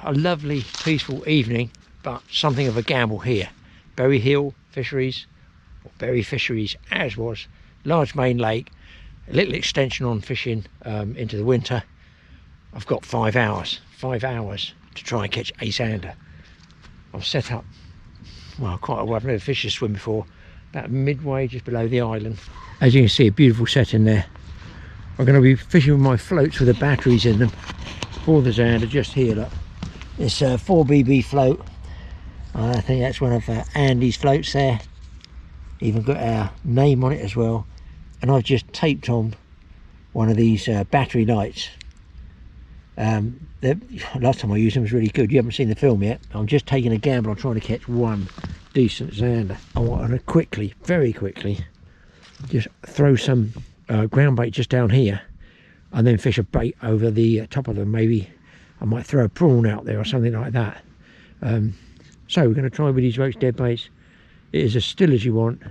a lovely peaceful evening, but something of a gamble here. Berry Hill Fisheries, or Berry Fisheries as was, large main lake, a little extension on fishing into the winter. I've got 5 hours to try and catch a Xander. I've set up, well, quite a while. I've never fished a swim before, about midway just below the island. As you can see, a beautiful setting there. I'm going to be fishing with my floats with the batteries in them for the Xander just here. Look, it's a 4BB float. I think that's one of Andy's floats there. Even got our name on it as well. And I've just taped on one of these battery lights. Last time I used them was really good. You haven't seen the film yet. I'm just taking a gamble on trying to catch one decent Xander. I want to quickly, very quickly, just throw some ground bait just down here and then fish a bait over the top of them. Maybe I might throw a prawn out there or something like that. So we're going to try with these roach dead baits. It is as still as you want.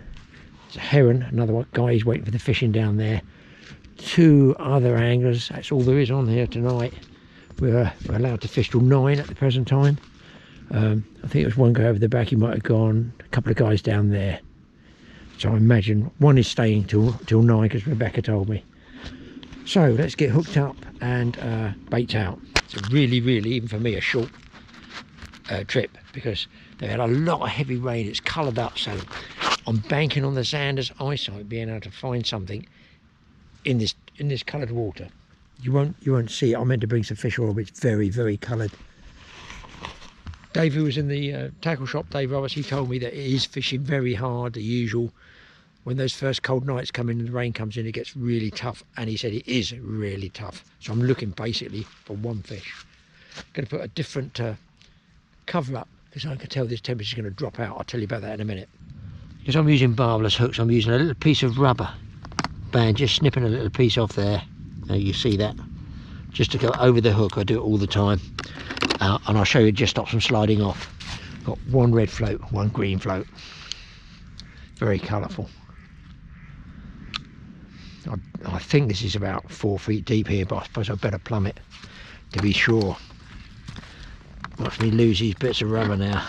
It's a heron, another one. Guy is waiting for the fishing down there. 2 other anglers, that's all there is on here tonight. We're allowed to fish till 9 at the present time. I think it was one guy over the back, he might have gone, a couple of guys down there. So I imagine one is staying till 9 because Rebecca told me. So let's get hooked up and bait out. It's a really, even for me, a short trip because they had a lot of heavy rain. It's coloured up, so I'm banking on the Xander's eyesight being able to find something in this coloured water. You won't see it. I meant to bring some fish oil, but it's very coloured. Dave, who was in the tackle shop, Dave Roberts, he told me that it is fishing very hard, the usual. When those first cold nights come in and the rain comes in, it gets really tough, and he said it is really tough. So I'm looking basically for one fish. Going to put a different cover up because I can tell this temperature is going to drop out. I'll tell you about that in a minute. Because I'm using barbless hooks, I'm using a little piece of rubber band, just snipping a little piece off there. Now you see that, just to go over the hook. I do it all the time, and I'll show you, it just stops them sliding off. Got one red float, one green float, very colourful. I think this is about 4 feet deep here, but I suppose I better plumb it to be sure. Watch me lose these bits of rubber now.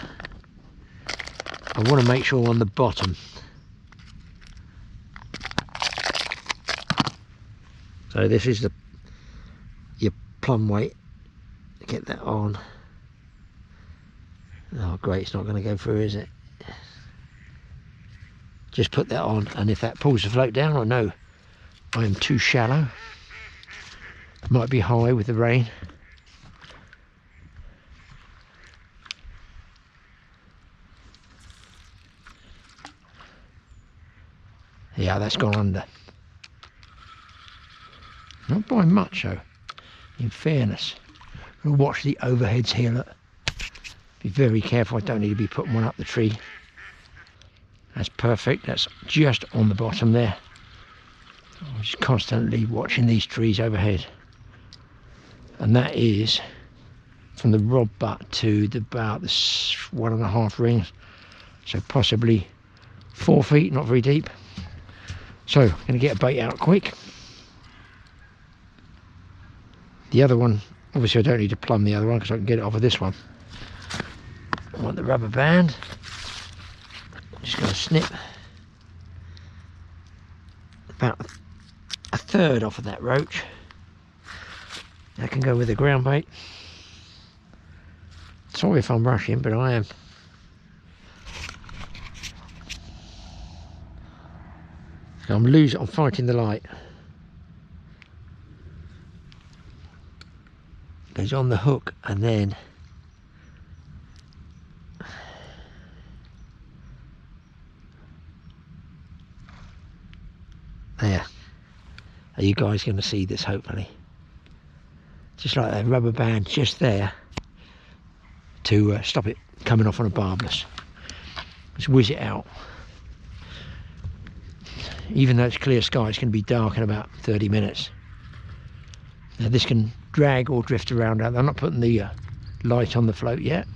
I want to make sure on the bottom. So this is your plumb weight. Get that on. Oh great, it's not going to go through, is it? Just put that on, and if that pulls the float down, I know I am too shallow. Might be high with the rain. Yeah, that's gone under. Not by much though, in fairness. I'll watch the overheads here, look. Be very careful, I don't need to be putting one up the tree. That's perfect, that's just on the bottom there. I'm just constantly watching these trees overhead. And that is from the rod butt to about the 1.5 rings. So possibly 4 feet, not very deep. So, I'm going to get a bait out quick. The other one, obviously I don't need to plumb the other one because I can get it off of this one. I want the rubber band. I'm just going to snip about a third off of that roach. That can go with the ground bait. Sorry if I'm rushing, but I am. I'm fighting the light. Goes on the hook and then there. Are you guys going to see this hopefully? Just like that rubber band just there to stop it coming off on a barbless. Just whiz it out. Even though it's clear sky, it's going to be dark in about 30 minutes. Now this can drag or drift around. I'm not putting the light on the float yet.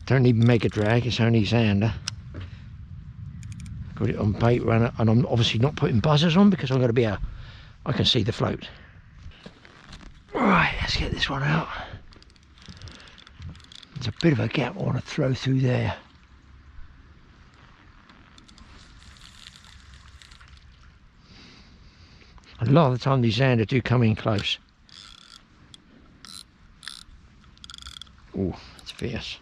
Don't even make a drag, it's only Xander. Got it on bait runner, and I'm obviously not putting buzzers on because I'm going to be I can see the float. Right, let's get this one out. There's a bit of a gap I want to throw through there. A lot of the time these Xander do come in close. Oh, it's fierce.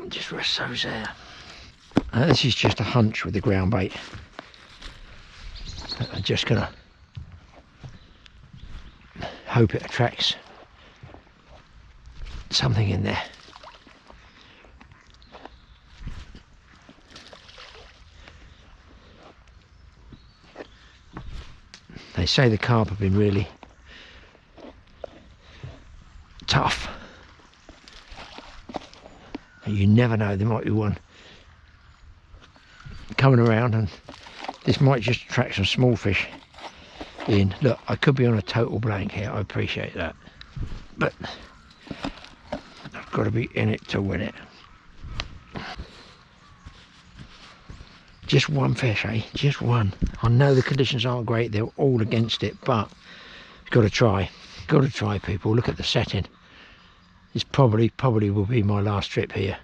Just rest those there. This is just a hunch with the ground bait. I'm just gonna hope it attracts something in there. They say the carp have been really tough. And you never know, there might be one coming around, and this might just attract some small fish in. Look, I could be on a total blank here, I appreciate that, but I've got to be in it to win it. Just one fish, eh? Just one. I know the conditions aren't great, they're all against it, but you've got to try. Got to try, people. Look at the setting. This probably will be my last trip here.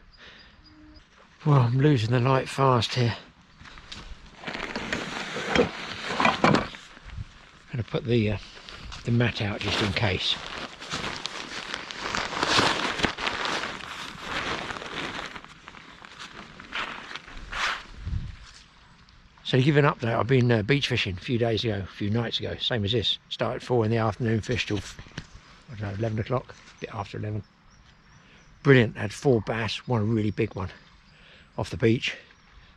Well, I'm losing the light fast here. I'm going to put the mat out just in case. So to give you an update, I've been beach fishing a few days ago, a few nights ago, same as this. Started at 4 in the afternoon, fished till, I don't know, 11 o'clock, a bit after 11. Brilliant, had 4 bass, one really big one off the beach,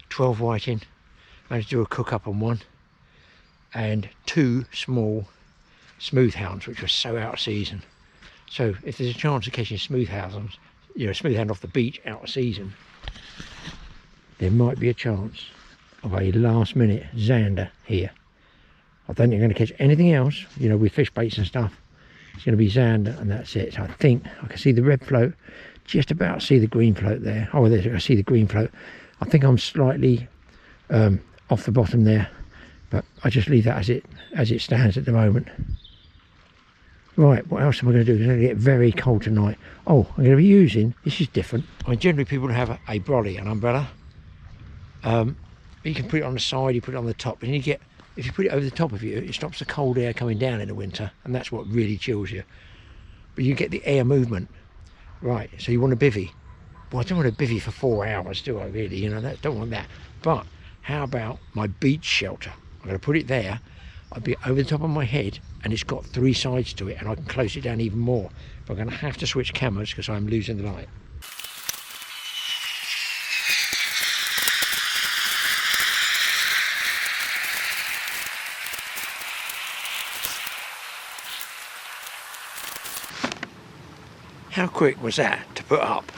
12 whiting, managed to do a cook up on one, and 2 small smooth hounds, which were so out of season. So if there's a chance of catching smooth hounds, you know, smooth hound off the beach out of season, there might be a chance of a last minute Xander here. I don't think I'm going to catch anything else, you know, with fish baits and stuff. It's going to be Xander and that's it. So I think I can see the red float, just about see the green float there. Oh, there's, I see the green float. I think I'm slightly off the bottom there, but I just leave that as it stands at the moment. Right, what else am I going to do? It's going to get very cold tonight. Oh, I'm going to be using, this is different. I mean, generally people have a brolly, an umbrella. You can put it on the side, you put it on the top, and you get, if you put it over the top of you, it stops the cold air coming down in the winter, and that's what really chills you. But you get the air movement. Right, so you want a bivvy. Well, I don't want a bivvy for 4 hours, do I really? You know, don't want that. But how about my beach shelter? I'm going to put it there. I'll be over the top of my head, and it's got 3 sides to it, and I can close it down even more. But I'm going to have to switch cameras because I'm losing the light. How quick was that to put up?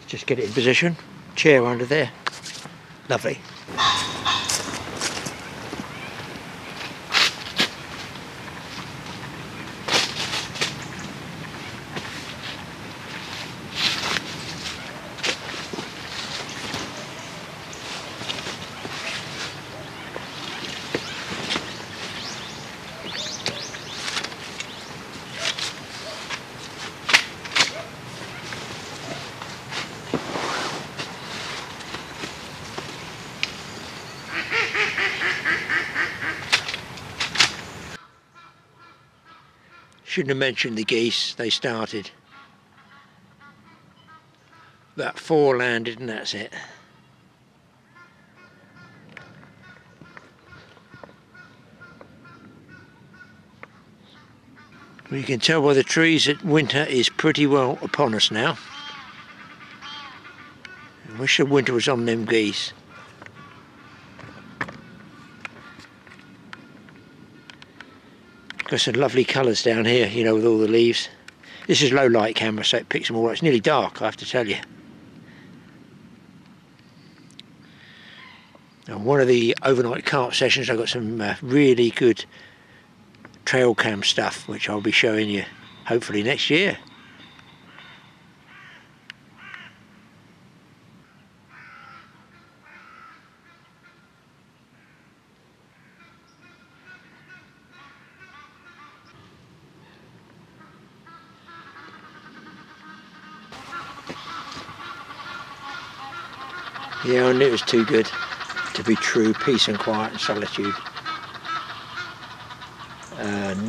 Just get it in position, chair under there, lovely. Shouldn't have mentioned the geese, they started. About 4 landed and that's it. Well, you can tell by the trees that winter is pretty well upon us now. I wish the winter was on them geese. Got some lovely colours down here, you know, with all the leaves. This is low light camera, so it picks them all up. It's nearly dark, I have to tell you. On one of the overnight carp sessions, I got some really good trail cam stuff, which I'll be showing you hopefully next year. Yeah, I knew it was too good to be true. Peace and quiet and solitude.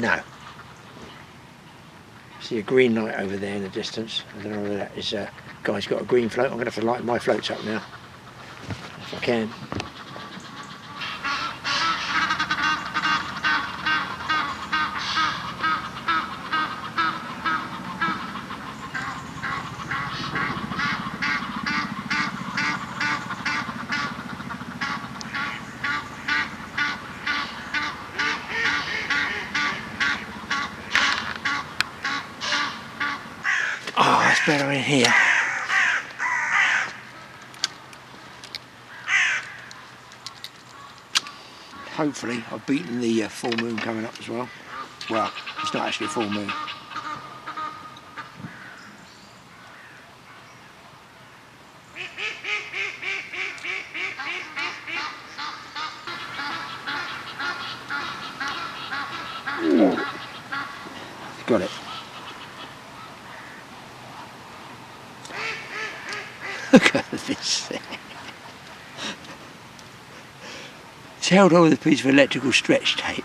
No. See a green light over there in the distance. I don't know whether that is guy's got a green float. I'm going to have to light my floats up now, if I can. Oh, that's better in here. Hopefully I've beaten the full moon coming up as well. Well, it's not actually a full moon. Got it. Look at this thing. It's held on with a piece of electrical stretch tape.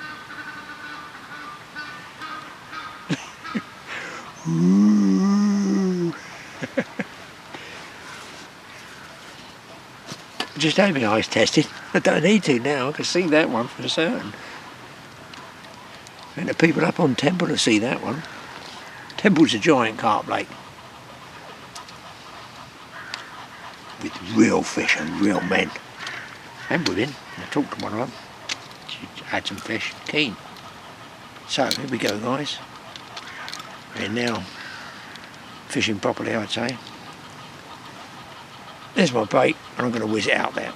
Just had my eyes tested. I don't need to now. I can see that one for certain. And the people up on Temple will see that one. Temple's a giant carp lake with real fish and real men and women. I talked to one of them. She had some fish. Keen. So here we go, guys. We're now fishing properly, I'd say. There's my bait, and I'm going to whiz it out there.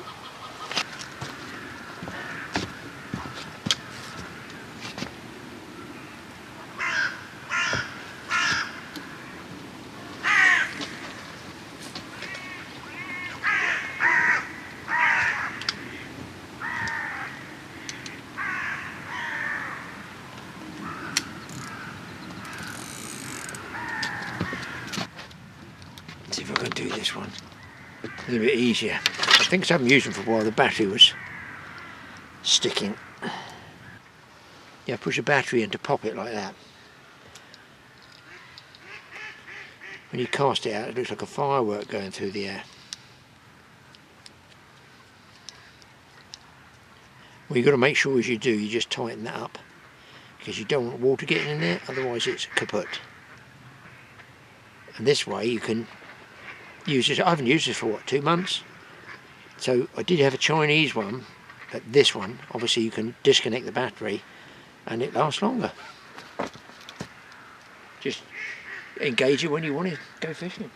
See if I can do this one a little bit easier. I think I haven't used them for a while. The battery was sticking. Yeah, push a battery in to pop it like that. When you cast it out, it looks like a firework going through the air. Well, you've got to make sure as you do, you just tighten that up, because you don't want water getting in there, otherwise it's kaput. And this way you can use this. I haven't used this for what, 2 months? So I did have a Chinese one, but this one, obviously you can disconnect the battery and it lasts longer. Just engage it when you want to go fishing.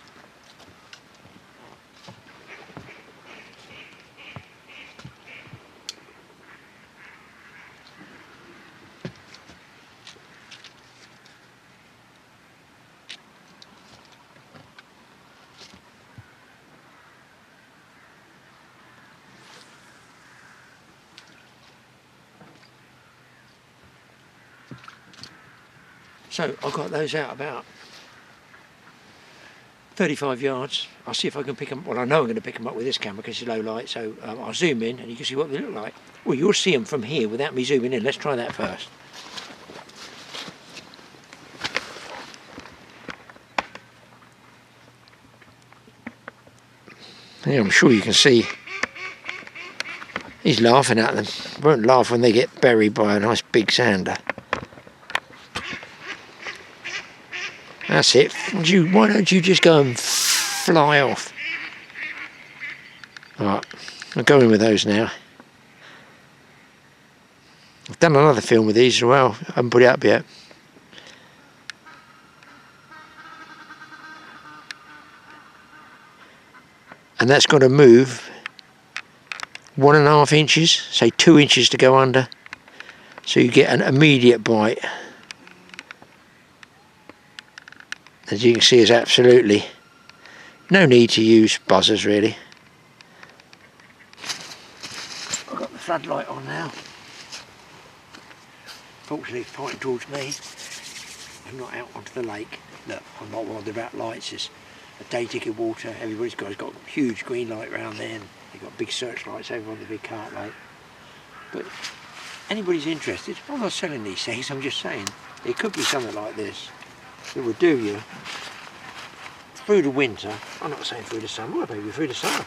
So I got those out about 35 yards. I'll see if I can pick them. Well, I know I'm going to pick them up with this camera because it's low light, so I'll zoom in and you can see what they look like. Well, you'll see them from here without me zooming in. Let's try that first. Yeah, I'm sure you can see he's laughing at them. Won't laugh when they get buried by a nice big Xander. That's it. Why don't you just go and fly off? Alright, I'll go in with those now. I've done another film with these as well. I haven't put it up yet. And that's got to move 1.5 inches, say 2 inches to go under. so you get an immediate bite. As you can see, there's absolutely no need to use buzzers really. I've got the floodlight on now. Fortunately it's pointing towards me. I'm not out onto the lake. Look, I'm not bothered about lights. It's a day ticket water. Everybody's got a huge green light around there, and they've got big searchlights over on the big cart lake. But anybody's interested, I'm not selling these things, I'm just saying it could be something like this that would do you through the winter. I'm not saying through the summer, well, maybe through the summer,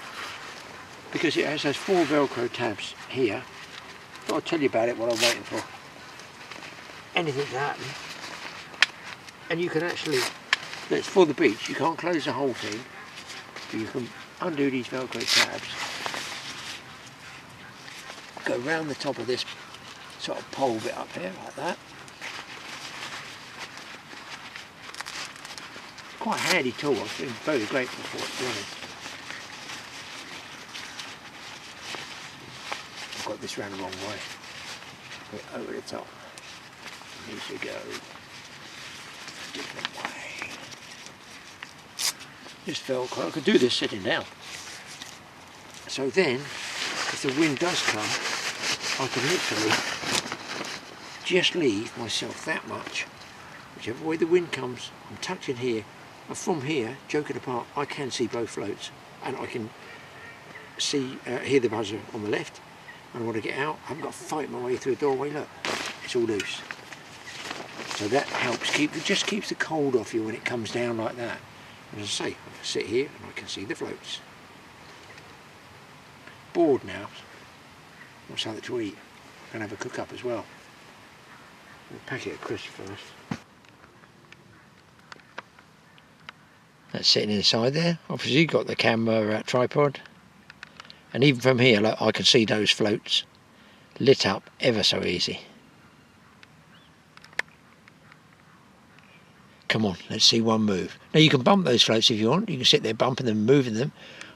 because it has those 4 Velcro tabs here. But I'll tell you about it while I'm waiting for anything to happen. And you can actually, it's for the beach, you can't close the whole thing, but you can undo these Velcro tabs, go round the top of this sort of pole bit up here like that. Quite a handy tool. I've been very grateful for it, to be honest. I've got this round the wrong way. Put it over the top. Needs to go a different way. Just Velcro. I could do this sitting down. So then, if the wind does come, I can literally just leave myself that much. Whichever way the wind comes, I'm tucked in here. And from here, joking apart, I can see both floats, and I can see, hear the buzzer on the left. And I want to get out, I haven't got to fight my way through a doorway. Look, it's all loose. So that helps just keeps the cold off you when it comes down like that. And as I say, I can sit here and I can see the floats. Bored now. Want something to eat. I'm going to have a cook up as well. A packet of crisps first. That's sitting inside there. Obviously you've got the camera tripod. And even from here, look, I can see those floats lit up ever so easy. Come on, let's see one move. Now you can bump those floats if you want. You can sit there bumping them, moving them,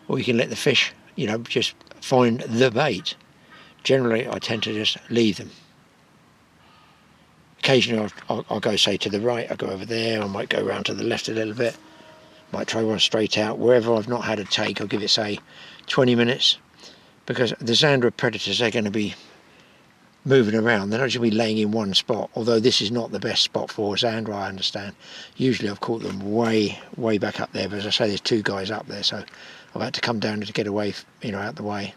or you can let the fish, you know, just find the bait. Generally, I tend to just leave them. Occasionally, I'll go, say, to the right. I'll go over there. I might go around to the left a little bit. Might try one straight out. Wherever I've not had a take, I'll give it, say, 20 minutes. Because the Xander predators, they're going to be moving around. They're not just going to be laying in one spot. Although this is not the best spot for a Xander, I understand. Usually I've caught them way back up there. But as I say, there's 2 guys up there. So I've had to come down to get away, you know, out the way.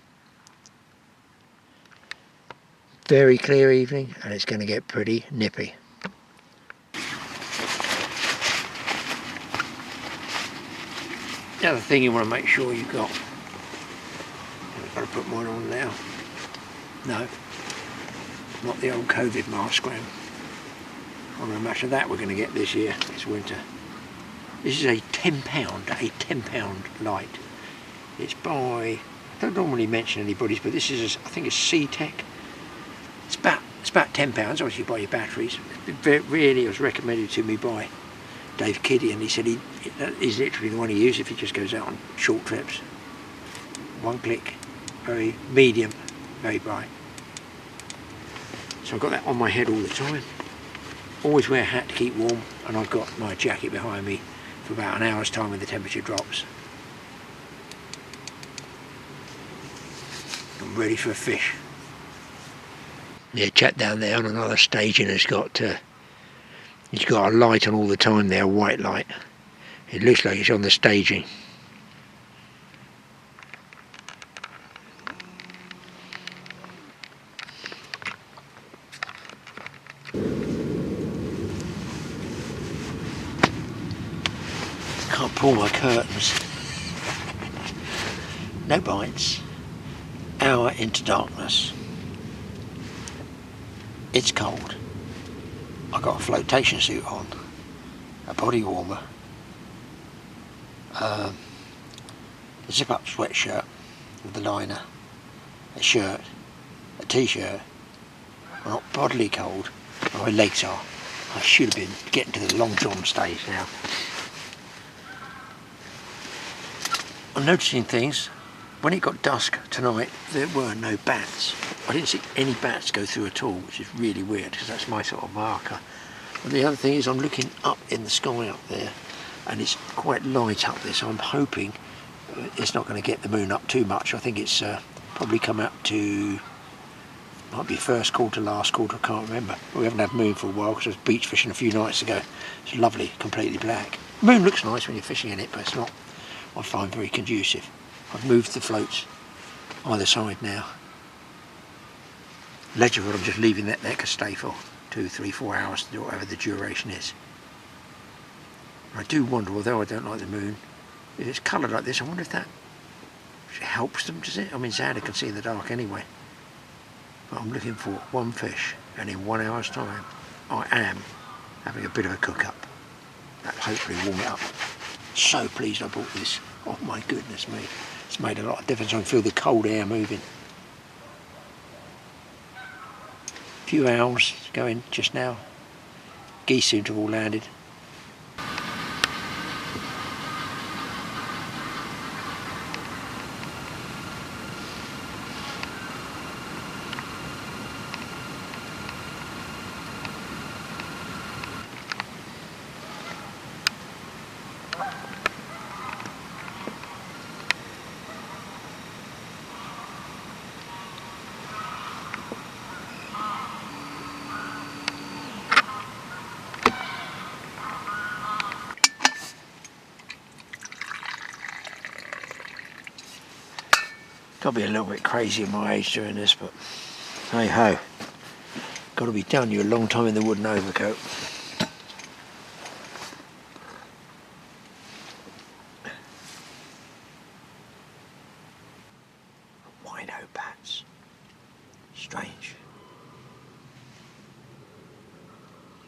Very clear evening, and it's going to get pretty nippy. The other thing you want to make sure you've got, I've got to put mine on now. No, not the old COVID mask round. I don't know how much of that we're going to get this year, this winter. This is a £10 light. It's by, I don't normally mention anybody's, but this is, I think it's C-Tech. It's about £10, obviously you buy your batteries. Really, it was recommended to me by Dave Kiddie, and he said he's literally the one he uses if he just goes out on short trips. One click, very medium, very bright. So I've got that on my head all the time. Always wear a hat to keep warm, and I've got my jacket behind me for about an hour's time when the temperature drops. I'm ready for a fish. Yeah, chap down there on another staging has got he's got a light on all the time there, a white light. It looks like he's on the staging. Can't pull my curtains. No bites. Hour into darkness. It's cold. I've got a flotation suit on, a body warmer, a zip-up sweatshirt with a liner, a shirt, a t-shirt. I'm not bodily cold, but my legs are. I should have been getting to the long john stage now. I'm noticing things. When it got dusk tonight, there were no bats. I didn't see any bats go through at all, which is really weird because that's my sort of marker. And the other thing is I'm looking up in the sky up there, and it's quite light up there, so I'm hoping it's not going to get the moon up too much. I think it's probably come up to, might be first quarter, last quarter, I can't remember. We haven't had moon for a while because I was beach fishing a few nights ago. It's lovely, completely black. The moon looks nice when you're fishing in it, but it's not, I find, very conducive. I've moved the floats either side now. Ledger rod, I'm just leaving that there to stay for 2, 3, 4 hours, to do whatever the duration is. I do wonder, although I don't like the moon, if it's coloured like this, I wonder if that helps them, does it? I mean, Xander can see in the dark anyway. But I'm looking for one fish, and in 1 hour's time, I am having a bit of a cook-up. That'll hopefully warm it up. So pleased I bought this. Oh my goodness me. It's made a lot of difference. I can feel the cold air moving. A few owls going just now. Geese seem to have all landed. Got to be a little bit crazy at my age doing this, but hey ho. Got to be done. You're a long time in the wooden overcoat. Wino bats. Strange.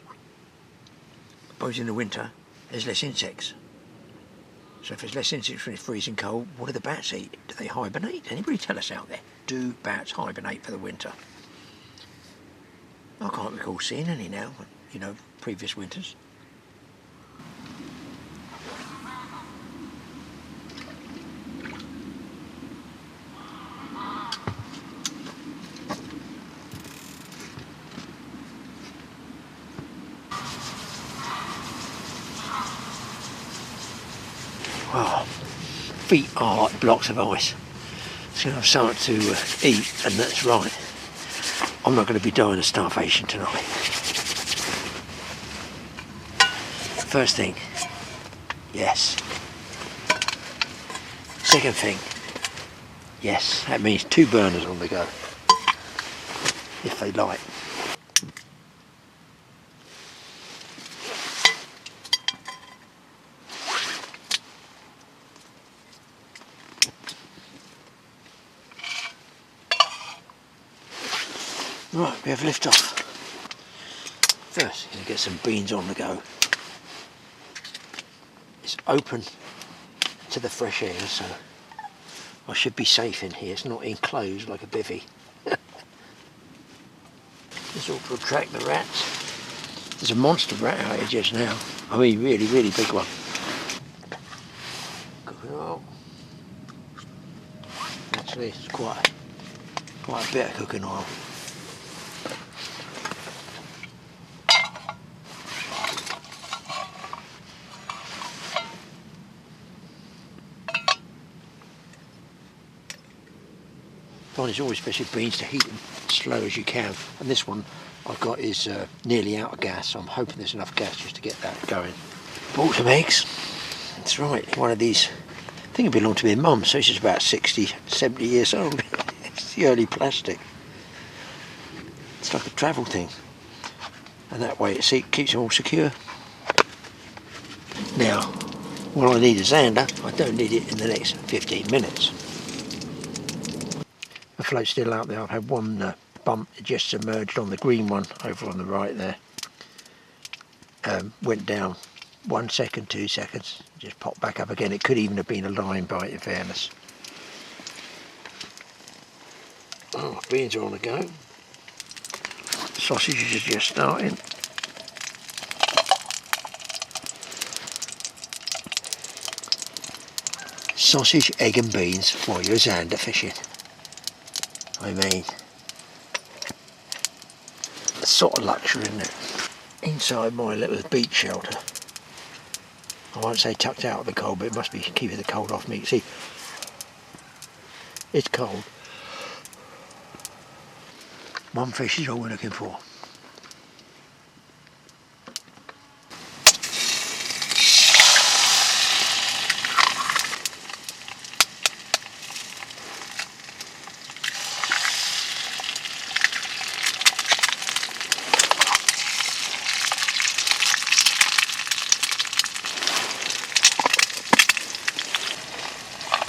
I suppose in the winter there's less insects. So if there's less insects when it's freezing cold, what do the bats eat? Do they hibernate? Anybody tell us out there? Do bats hibernate for the winter? I can't recall seeing any now, you know, previous winters. Oh, feet are like blocks of ice. So I have something to eat, and that's right. I'm not going to be dying of starvation tonight. First thing, yes. Second thing, yes. That means 2 burners on the go, if they like. Right, we have lift off. First, going to get some beans on the go. It's open to the fresh air, so I should be safe in here. It's not enclosed like a bivvy. This ought to attract the rats. There's a monster rat out here just now. I mean, really, really big one. Cooking oil. Actually, it's quite a bit of cooking oil. It's always best with beans to heat them as slow as you can, and this one I've got is nearly out of gas, so I'm hoping there's enough gas just to get that going. Bought some eggs. That's right, one of these, I think it belonged to my mum, so she's about 60, 70 years old. It's the early plastic. It's like a travel thing, and that way it keeps them all secure. Now, while I need a Xander, I don't need it in the next 15 minutes. The float's still out there. I've had one bump, it just submerged on the green one over on the right there. Went down 1 second, 2 seconds, just popped back up again. It could even have been a line bite in fairness. Oh, beans are on the go. Sausages are just starting. Sausage, egg and beans while you're Xander fishing. I mean, sort of luxury, isn't it? Inside my little beach shelter, I won't say tucked out of the cold, but it must be keeping the cold off me. See, it's cold. One fish is all we're looking for.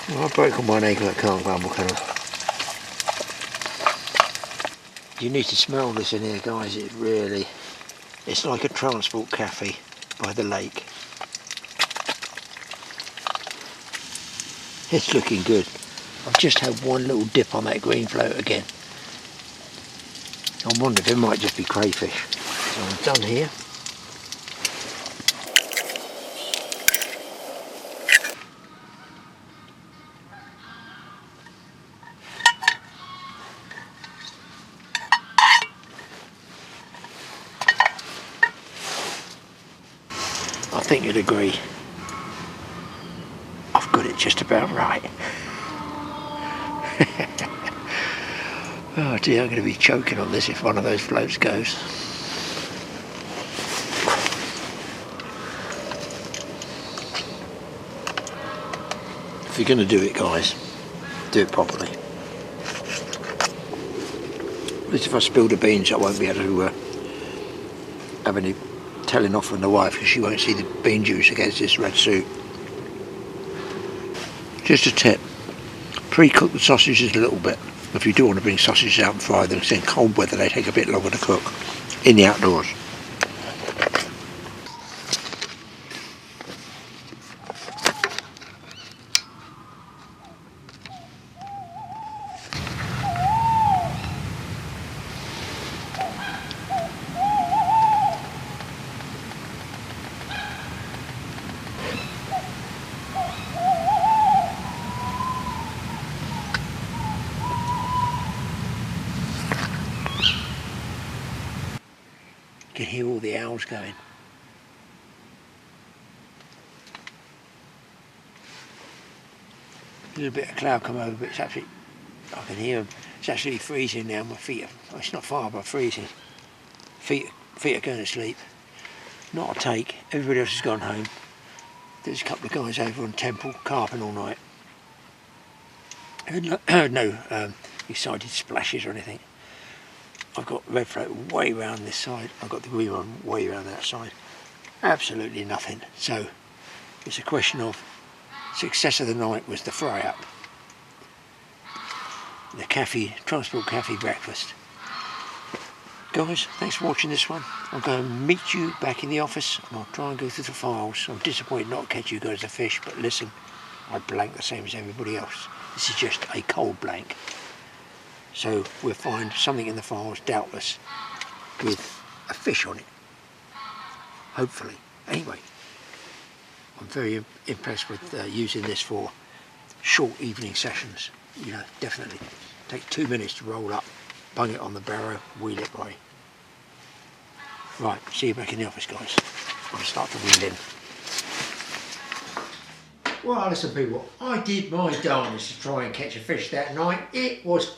Well, I've broken one egg that can't grumble, can I? You need to smell this in here, guys. It's like a transport cafe by the lake. It's looking good. I've just had one little dip on that green float again. I wonder if it might just be crayfish. So I'm done here. I think you'd agree, I've got it just about right. Oh dear, I'm going to be choking on this if one of those floats goes. If you're going to do it, guys, do it properly. At least if I spill the beans, I won't be able to have any telling off from the wife, because she won't see the bean juice against this red soup. Just a tip, pre-cook the sausages a little bit. If you do want to bring sausages out and fry them, in cold weather they take a bit longer to cook in the outdoors. You can hear all the owls going. A little bit of cloud come over, but it's absolutely, I can hear them. It's absolutely freezing now. My feet are, it's not far, but freezing. Feet are going to sleep. Not a take. Everybody else has gone home. There's a couple of guys over on Temple carping all night. No excited splashes or anything. I've got red float way round this side, I've got the green one way round that side. Absolutely nothing. So it's a question of success of the night was the fry up. The cafe, transport cafe breakfast. Guys, thanks for watching this one. I'm going to meet you back in the office and I'll try and go through the files. I'm disappointed not to catch you guys a fish, but listen, I blank the same as everybody else. This is just a cold blank. So we'll find something in the files, doubtless, with a fish on it. Hopefully. Anyway, I'm very impressed with using this for short evening sessions. You know, definitely. Take 2 minutes to roll up, bung it on the barrow, wheel it by. Right, see you back in the office, guys. I'm going to start to wheel in. Well, listen people, I did my darnest to try and catch a fish that night. It was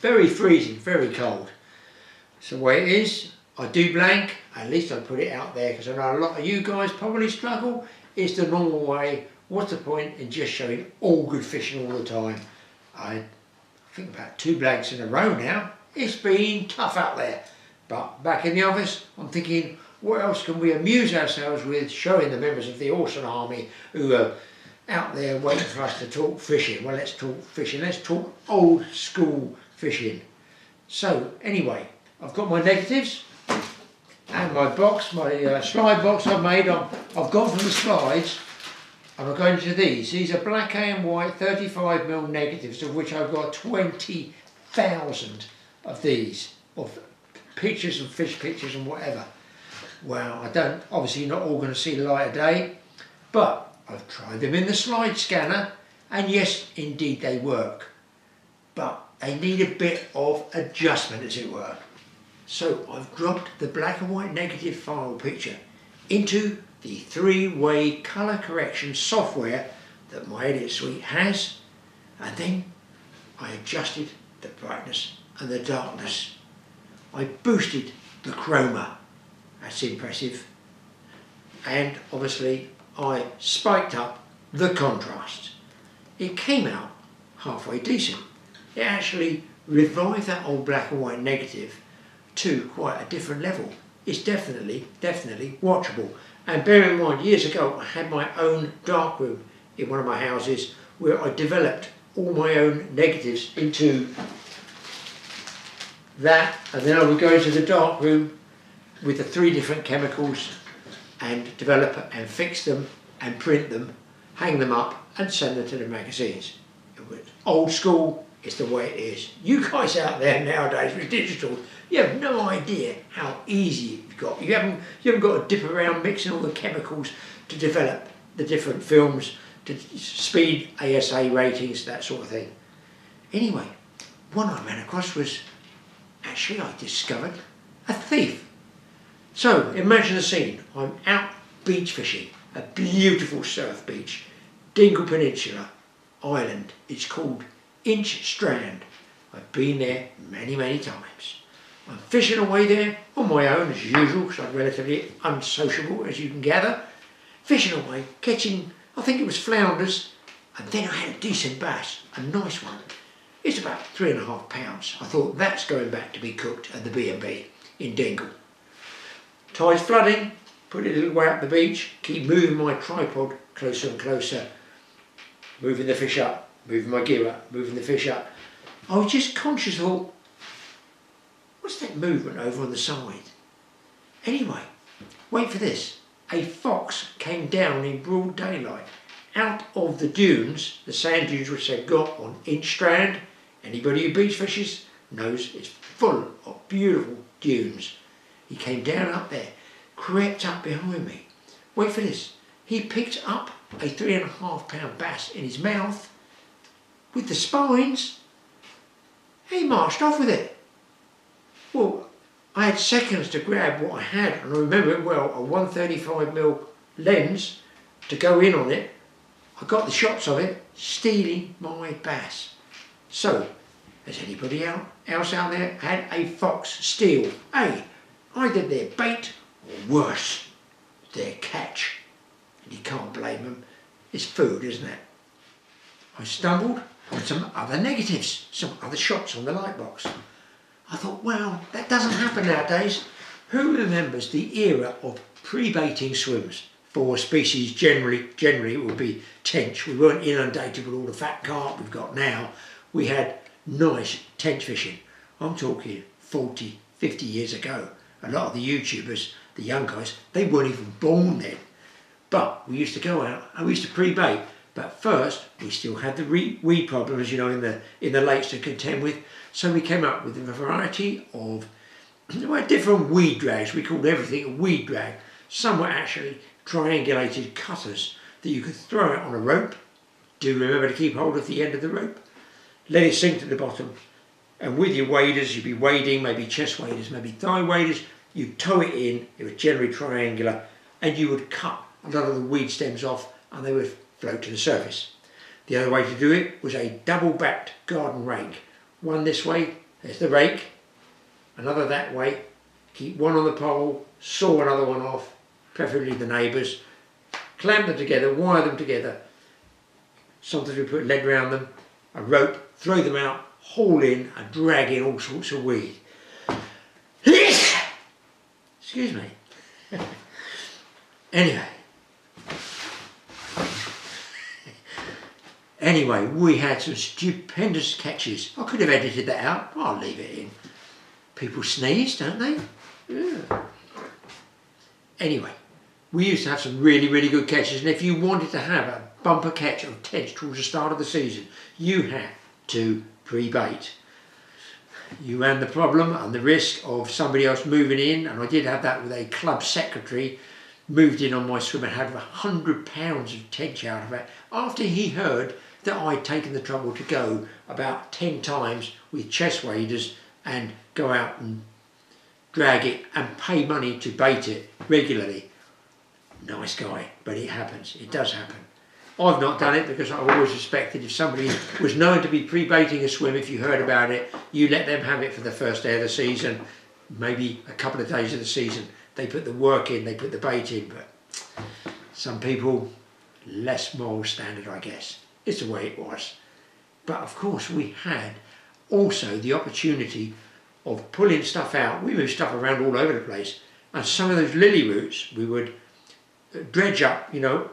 very freezing, very cold. So the way it is, I do blank, at least I put it out there, because I know a lot of you guys probably struggle. It's the normal way. What's the point in just showing all good fishing all the time? I think about 2 blanks in a row now. It's been tough out there. But back in the office, I'm thinking, what else can we amuse ourselves with, showing the members of the awesome army who are out there waiting for us to talk fishing? Well, let's talk fishing. Let's talk old school fishing. So anyway, I've got my negatives and my box, my slide box I've made. I've gone from the slides and I'm going to these. These are black and white 35mm negatives, of which I've got 20,000 of these, of pictures and fish pictures and whatever. Well, I don't, obviously not all going to see the light of day, but I've tried them in the slide scanner, and yes, indeed they work. But they need a bit of adjustment, as it were. So I've dropped the black and white negative file picture into the 3-way colour correction software that my edit suite has, and then I adjusted the brightness and the darkness. I boosted the chroma, that's impressive, and obviously I spiked up the contrast. It came out halfway decent. It actually revived that old black and white negative to quite a different level. It's definitely watchable. And bear in mind, years ago I had my own darkroom in one of my houses where I developed all my own negatives into that, and then I would go into the darkroom with the 3 different chemicals and develop and fix them and print them, hang them up and send them to the magazines. It was old school, it's the way it is. You guys out there nowadays with digital, you have no idea how easy you've got. You haven't got to dip around mixing all the chemicals to develop the different films, to speed ASA ratings, that sort of thing. Anyway, one I ran across was, actually I discovered a thief. So imagine the scene. I'm out beach fishing, a beautiful surf beach, Dingle Peninsula Island. It's called Inch Strand. I've been there many times. I'm fishing away there on my own as usual, because I'm relatively unsociable, as you can gather. Fishing away, catching, I think it was flounders, and then I had a decent bass, a nice one. It's about 3.5 pounds. I thought that's going back to be cooked at the B&B in Dingle. Tide's flooding, put it a little way up the beach, keep moving my tripod closer and closer, moving the fish up, moving my gear up, moving the fish up. I was just conscious of, what's that movement over on the side? Anyway, wait for this. A fox came down in broad daylight out of the dunes, the sand dunes which they've got on Inch Strand. Anybody who beach fishes knows it's full of beautiful dunes. He came down up there, crept up behind me. Wait for this. He picked up a 3.5 pound bass in his mouth with the spines. He marched off with it. Well, I had seconds to grab what I had, and I remember it well, a 135mm lens to go in on it. I got the shots of it, stealing my bass. So, has anybody else out there had a fox steal either their bait or worse, their catch? And you can't blame them. It's food, isn't it? I stumbled on some other negatives, some other shots on the light box. I thought, wow, that doesn't happen nowadays. Who remembers the era of pre-baiting swims for species? Generally it would be tench. We weren't inundated with all the fat carp we've got now. We had nice tench fishing. I'm talking 40, 50 years ago. A lot of the YouTubers, the young guys, they weren't even born then. But we used to go out and we used to pre-bait. But first, we still had the weed problems, you know, in the lakes to contend with. So we came up with a variety of different weed drags. We called everything a weed drag. Some were actually triangulated cutters that you could throw out on a rope. Do remember to keep hold of the end of the rope. Let it sink to the bottom. And with your waders, you'd be wading, maybe chest waders, maybe thigh waders. You'd tow it in, it was generally triangular, and you would cut a lot of the weed stems off and they would float to the surface. The other way to do it was a double-backed garden rake. One this way, there's the rake, another that way, keep one on the pole, saw another one off, preferably the neighbours, clamp them together, wire them together. Sometimes we put lead around them, a rope, throw them out, haul in and drag in all sorts of weed. Excuse me. Anyway, we had some stupendous catches. I could have edited that out, but I'll leave it in. People sneeze, don't they? Yeah. Anyway, we used to have some really good catches, and if you wanted to have a bumper catch of tench towards the start of the season, you had to pre-bait. You ran the problem and the risk of somebody else moving in, and I did have that with a club secretary, moved in on my swim and had 100 pounds of tench out of it after he heard that I'd taken the trouble to go about 10 times with chest waders and go out and drag it and pay money to bait it regularly. Nice guy, but it happens, it does happen. I've not done it because I've always respected if somebody was known to be pre-baiting a swim, if you heard about it, you let them have it for the first day of the season, maybe a couple of days of the season. They put the work in, they put the bait in, but some people, less moral standard, I guess. It's the way it was. But of course we had also the opportunity of pulling stuff out. We moved stuff around all over the place, and some of those lily roots we would dredge up, you know,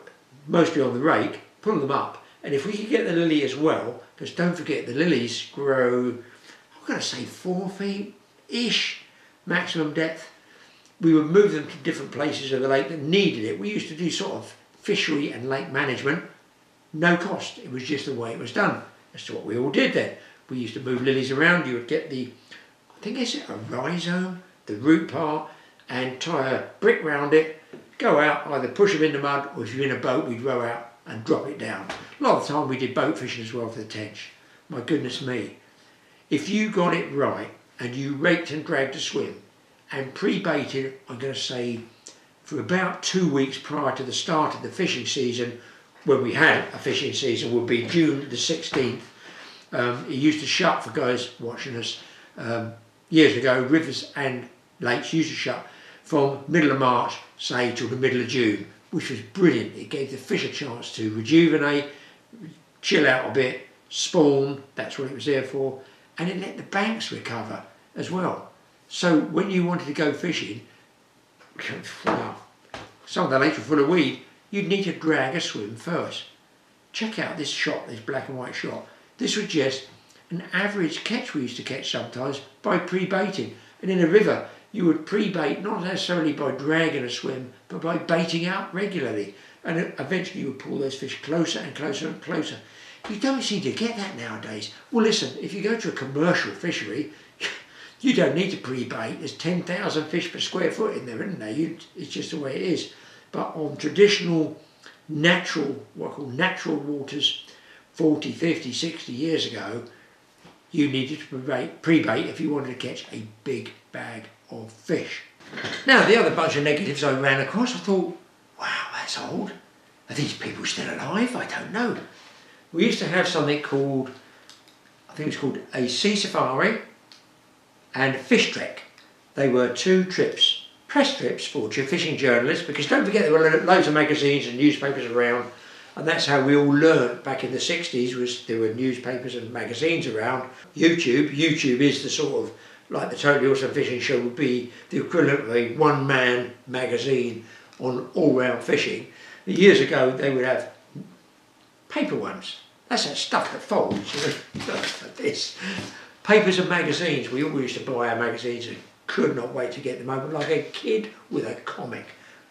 mostly on the rake, pull them up, and if we could get the lily as well, because don't forget the lilies grow, I'm going to say 4 feet-ish maximum depth, we would move them to different places of the lake that needed it. We used to do sort of fishery and lake management, no cost, it was just the way it was done. That's what we all did then. We used to move lilies around, you would get the, I think it's a rhizome, the root part, and tie a brick round it, go out, either push them in the mud, or if you're in a boat, we'd row out and drop it down. A lot of the time we did boat fishing as well for the tench. My goodness me. If you got it right, and you raked and dragged a swim, and pre-baited, I'm going to say, for about 2 weeks prior to the start of the fishing season, when we had a fishing season, would be June the 16th. It used to shut, for guys watching us, years ago, rivers and lakes used to shut from middle of March, say, till the middle of June, which was brilliant. It gave the fish a chance to rejuvenate, chill out a bit, spawn, that's what it was there for, and it let the banks recover as well. So when you wanted to go fishing, wow, some of the lakes were full of weed, you'd need to drag a swim first. Check out this shot, this black and white shot. This was just an average catch we used to catch sometimes by pre-baiting. And in a river, you would pre-bait not necessarily by dragging a swim, but by baiting out regularly. And eventually you would pull those fish closer and closer and closer. You don't seem to get that nowadays. Well, listen, if you go to a commercial fishery, you don't need to pre-bait. There's 10,000 fish per square foot in there, isn't there? It's just the way it is. But on traditional, natural, what I call natural waters, 40, 50, 60 years ago, you needed to pre-bait if you wanted to catch a big bag of fish. Now, the other bunch of negatives I ran across, I thought, wow, that's old. Are these people still alive? I don't know. We used to have something called, I think it was called a sea safari and a fish trek. They were 2 trips, press trips for fishing journalists, because don't forget there were loads of magazines and newspapers around, and that's how we all learned back in the 60s, was there were newspapers and magazines around. YouTube is the sort of, like the Totally Awesome Fishing Show would be the equivalent of a one-man magazine on all-round fishing. Years ago they would have paper ones. That's that stuff that folds, like this. Papers and magazines, we all used to buy our magazines and could not wait to get them open, like a kid with a comic.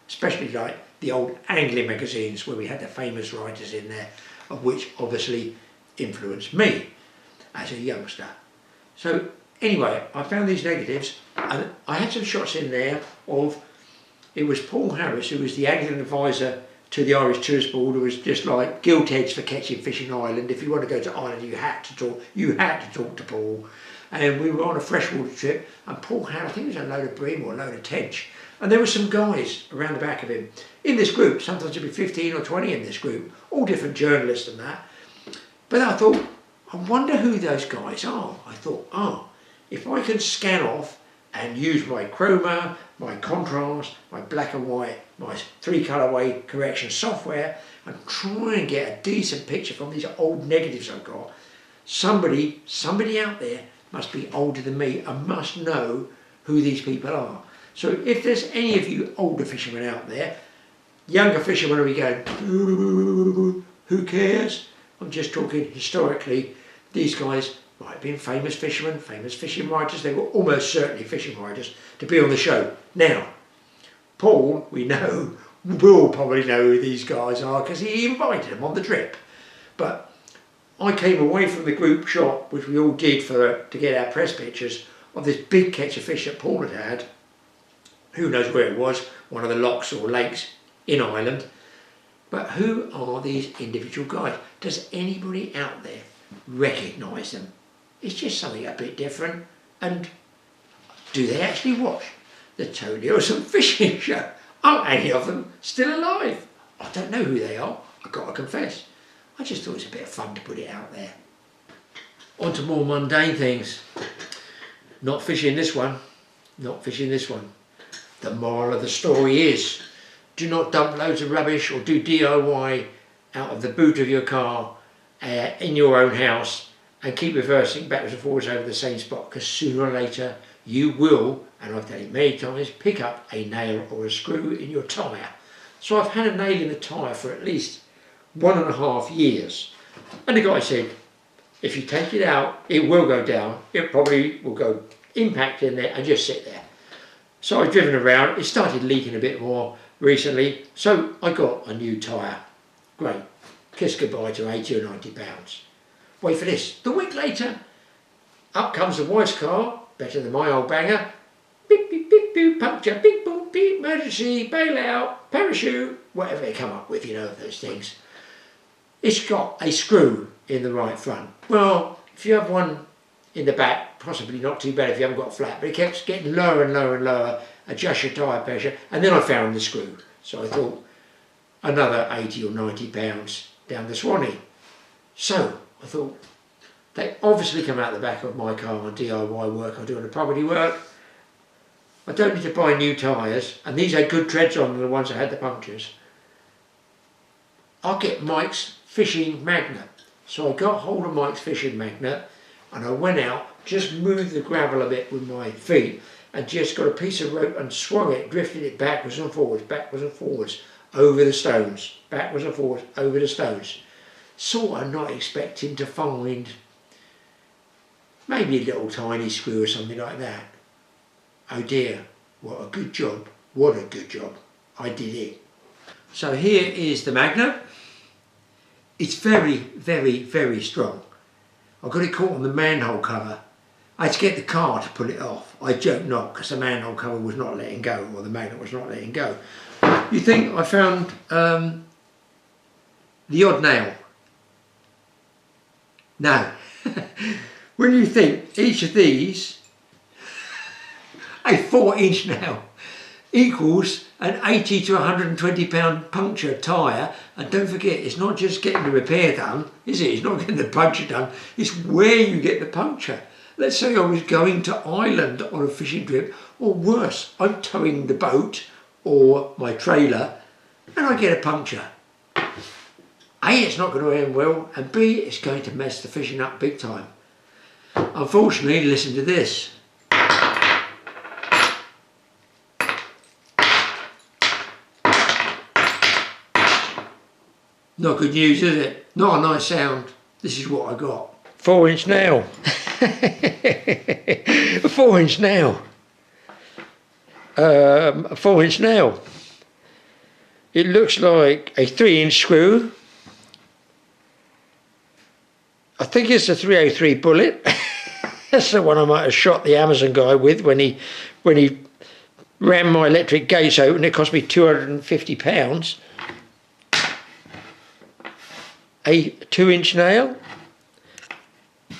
Especially like the old angling magazines where we had the famous writers in there, of which obviously influenced me as a youngster. So anyway, I found these negatives, and I had some shots in there of, it was Paul Harris, who was the angling advisor to the Irish Tourist Board, who was just like gilt edge for catching fish in Ireland. If you want to go to Ireland, you had to talk to Paul. And we were on a freshwater trip, and Paul had, I think it was a load of bream or a load of tench. And there were some guys around the back of him in this group. Sometimes there'd be 15 or 20 in this group, all different journalists and that. But I thought, I wonder who those guys are. I thought, if I can scan off and use my chroma, my contrast, my black and white, my 3 colorway correction software, and try and get a decent picture from these old negatives I've got, somebody out there must be older than me and must know who these people are. So if there's any of you older fishermen out there, younger fishermen will be going, who cares? I'm just talking historically. These guys might have been famous fishermen, famous fishing writers. They were almost certainly fishing writers to be on the show. Now, Paul, we know, will probably know who these guys are because he invited them on the trip. But I came away from the group shot, which we all did to get our press pictures, of this big catch of fish that Paul had had. Who knows where it was, one of the lochs or lakes in Ireland. But who are these individual guys? Does anybody out there recognise them? It's just something a bit different. And do they actually watch the Tony Awesome Fishing Show. Aren't any of them still alive? I don't know who they are, I've got to confess. I just thought it was a bit of fun to put it out there. On to more mundane things. Not fishing this one. Not fishing this one. The moral of the story is, do not dump loads of rubbish or do DIY out of the boot of your car in your own house and keep reversing backwards and forwards over the same spot, because sooner or later you will, and I've done it many times, pick up a nail or a screw in your tyre. So I've had a nail in the tyre for at least 1.5 years, and the guy said, if you take it out, it will go down, it probably will go impact in there and just sit there. So I've driven around, it started leaking a bit more recently, so I got a new tyre. Great, kiss goodbye to 80 or 90 pounds. Wait for this, the week later, up comes the wife's car, better than my old banger. Beep, beep, beep, beep, puncture, beep, boop, beep, emergency, bail out, parachute, whatever they come up with, you know, those things. It's got a screw in the right front. Well, if you have one in the back, possibly not too bad if you haven't got a flat, but it kept getting lower and lower and lower, adjust your tyre pressure, and then I found the screw. So I thought, another 80 or 90 pounds down the Sony. So I thought, they obviously come out the back of my car on DIY work, I'm doing the property work. I don't need to buy new tyres, and these had good treads on them, the ones that had the punctures. I'll get Mike's fishing magnet. So I got hold of Mike's fishing magnet and I went out, just moved the gravel a bit with my feet and just got a piece of rope and swung it, drifted it backwards and forwards, over the stones, backwards and forwards, over the stones. Sort of not expecting to find maybe a little tiny screw or something like that. Oh dear, what a good job, what a good job, I did it. So here is the magnet. It's very, very, very strong. I got it caught on the manhole cover. I had to get the car to pull it off. I joke not, because the manhole cover was not letting go, or the magnet was not letting go. You think I found the odd nail? No. When you think each of these, a 4-inch nail, equals an 80 to 120 pound puncture tyre, and don't forget, it's not just getting the repair done, is it? It's not getting the puncture done, it's where you get the puncture. Let's say I was going to Ireland on a fishing trip, or worse, I'm towing the boat or my trailer and I get a puncture. A, it's not going to end well, and B, it's going to mess the fishing up big time. Unfortunately, listen to this. Not good news, is it? Not a nice sound. This is what I got. 4-inch nail. A 4-inch nail. A 4-inch nail. It looks like a 3-inch screw. I think it's a 303 bullet. That's the one I might have shot the Amazon guy with when he ran my electric gates open. It cost me £250. A 2-inch nail,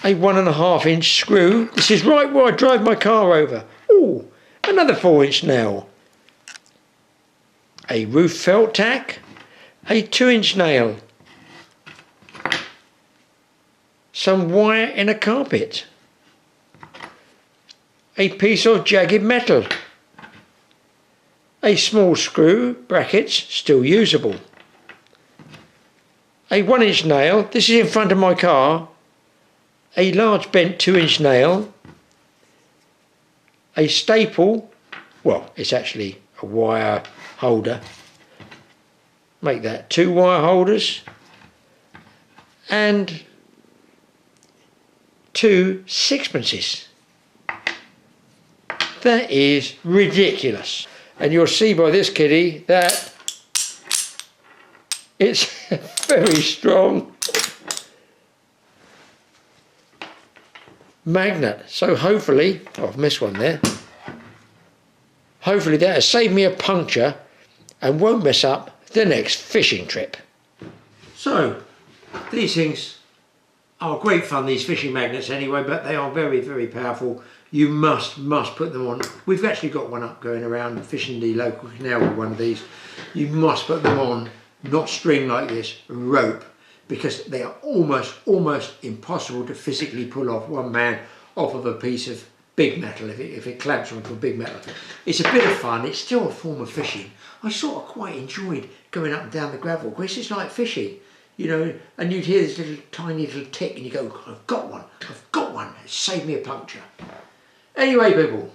a 1.5-inch screw. This is right where I drive my car over. Ooh, another 4-inch nail. A roof felt tack, a 2-inch nail. Some wire in a carpet. A piece of jagged metal. A small screw, brackets, still usable. A 1-inch nail, this is in front of my car, a large bent 2-inch nail, a staple, well, it's actually a wire holder, make that 2 wire holders, and 2 sixpences. That is ridiculous. And you'll see by this kitty that it's very strong magnet. So hopefully, oh, I've missed one there. Hopefully that has saved me a puncture and won't mess up the next fishing trip. So these things are great fun, these fishing magnets anyway, but they are very, very powerful. You must put them on. We've actually got one up going around fishing the local canal with one of these. You must put them on, not string like this, rope, because they are almost impossible to physically pull off one man off of a piece of big metal if it clamps onto a big metal. It's a bit of fun. It's still a form of fishing. I sort of quite enjoyed going up and down the gravel because it's like fishing, you know, and you'd hear this little tiny little tick and you go, I've got one, it saved me a puncture. Anyway people,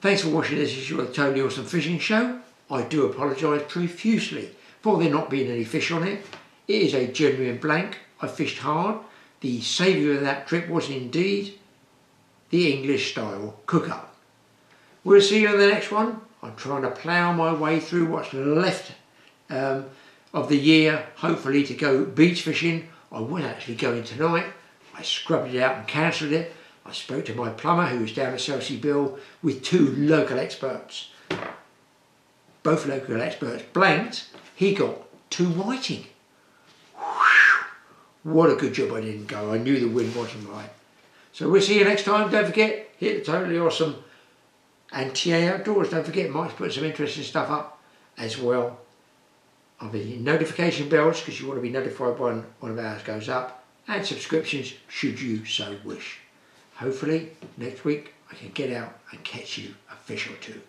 thanks for watching this. This is your totally awesome fishing show. I do apologise profusely for there not being any fish on it. It is a genuine blank. I fished hard. The saviour of that trip was indeed the English style cook up. We'll see you in the next one. I'm trying to plough my way through what's left of the year, hopefully to go beach fishing. I was actually going tonight. I scrubbed it out and cancelled it. I spoke to my plumber who was down at Chelsea Bill with 2 local experts. Both local experts blanked. He got 2 whiting. Whew. What a good job I didn't go. I knew the wind wasn't right. So we'll see you next time. Don't forget, hit the totally awesome and TA Outdoors. Don't forget, Mike's put some interesting stuff up as well on the notification bells because you want to be notified when one of ours goes up, and subscriptions should you so wish. Hopefully next week I can get out and catch you a fish or 2.